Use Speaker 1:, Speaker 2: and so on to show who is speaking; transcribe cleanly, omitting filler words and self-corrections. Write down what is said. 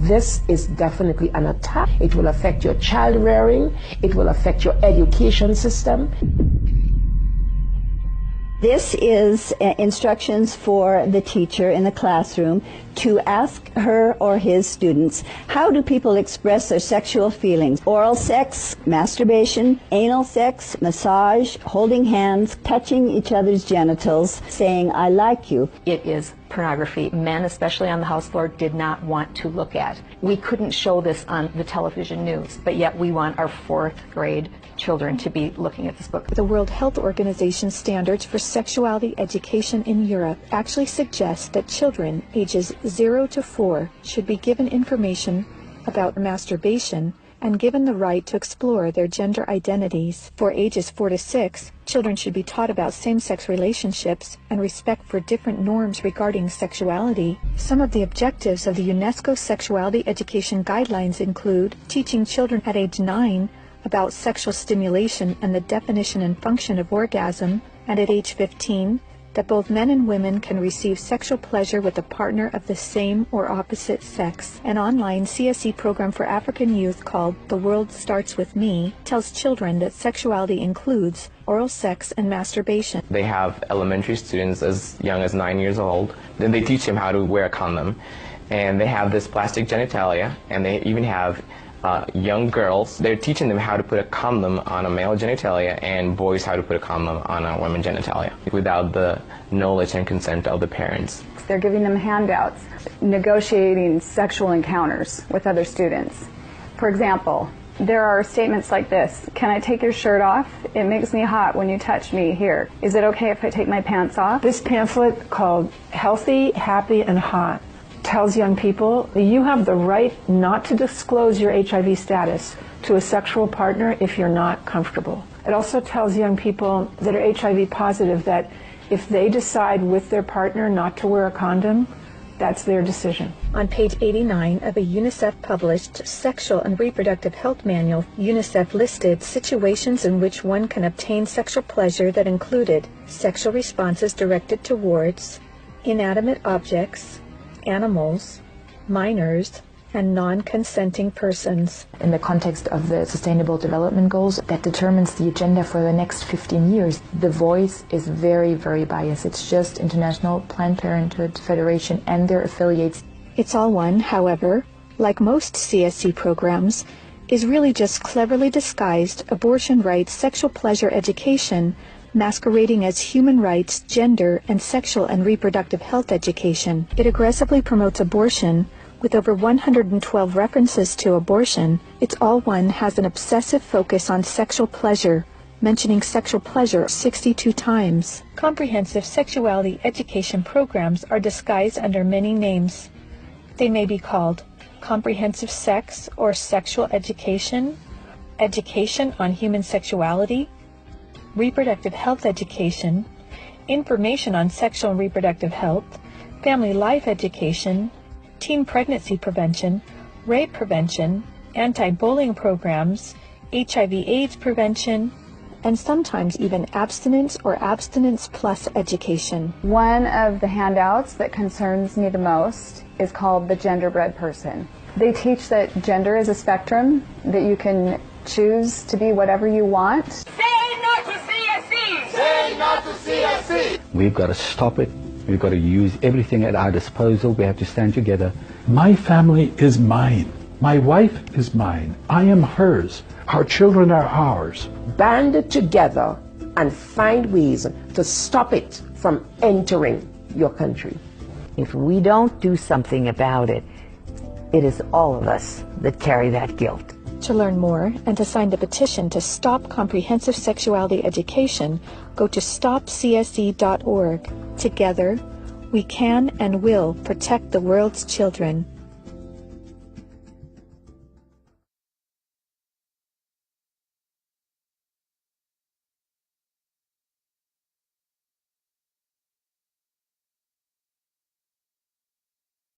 Speaker 1: This is definitely an attack. It will affect your child rearing. It will affect your education system.
Speaker 2: This is instructions for the teacher in the classroom to ask her or his students, how do people express their sexual feelings? Oral sex, masturbation, anal sex, massage, holding hands, touching each other's genitals, saying, I like you.
Speaker 3: It is pornography men, especially on the House floor, did not want to look at. We couldn't show this on the television news, but yet we want our 4th grade children to be looking at this book.
Speaker 4: The World Health Organization standards for sexuality education in Europe actually suggest that children ages 0 to 4 should be given information about masturbation and given the right to explore their gender identities. For ages 4 to 6, children should be taught about same-sex relationships and respect for different norms regarding sexuality. Some of the objectives of the UNESCO Sexuality Education Guidelines include teaching children at age 9 about sexual stimulation and the definition and function of orgasm, and at age 15, that both men and women can receive sexual pleasure with a partner of the same or opposite sex. An online CSE program for African youth called The World Starts With Me tells children that sexuality includes oral sex and masturbation.
Speaker 5: They have elementary students as young as 9 years old. Then they teach them how to wear a condom. And they have this plastic genitalia, and they even have young girls. They're teaching them how to put a condom on a male genitalia and boys how to put a condom on a women's genitalia without the knowledge and consent of the parents.
Speaker 6: They're giving them handouts, negotiating sexual encounters with other students. For example, there are statements like this: can I take your shirt off? It makes me hot when you touch me here. Is it okay if I take my pants off?
Speaker 1: This pamphlet called Healthy, Happy, and Hot tells young people that you have the right not to disclose your HIV status to a sexual partner if you're not comfortable. It also tells young people that are HIV positive that if they decide with their partner not to wear a condom, that's their decision.
Speaker 4: On page 89 of a UNICEF-published Sexual and Reproductive Health Manual, UNICEF listed situations in which one can obtain sexual pleasure that included sexual responses directed towards inanimate objects, animals, minors, and non-consenting persons.
Speaker 7: In the context of the Sustainable Development Goals that determines the agenda for the next 15 years, the voice is very, very biased. It's just International Planned Parenthood Federation and their affiliates.
Speaker 4: It's All One, however, like most CSE programs, is really just cleverly disguised abortion rights, sexual pleasure education, masquerading as human rights, gender, and sexual and reproductive health education. It aggressively promotes abortion. With over 112 references to abortion, It's All One has an obsessive focus on sexual pleasure, mentioning sexual pleasure 62 times. Comprehensive sexuality education programs are disguised under many names. They may be called comprehensive sex or sexual education, education on human sexuality, reproductive health education, information on sexual and reproductive health, family life education, teen pregnancy prevention, rape prevention, anti-bullying programs, HIV/AIDS prevention, and sometimes even abstinence or abstinence plus education.
Speaker 6: One of the handouts that concerns me the most is called The Genderbread Person. They teach that gender is a spectrum, that you can choose to be whatever you want.
Speaker 8: Say no to CSE! Say no to CSE!
Speaker 9: We've got to stop it. We've got to use everything at our disposal. We have to stand together.
Speaker 10: My family is mine. My wife is mine. I am hers. Our children are ours.
Speaker 1: Band together and find ways to stop it from entering your country.
Speaker 11: If we don't do something about it, it is all of us that carry that guilt.
Speaker 4: To learn more and to sign the petition to stop comprehensive sexuality education, go to stopcsE.org. Together, we can and will protect the world's children.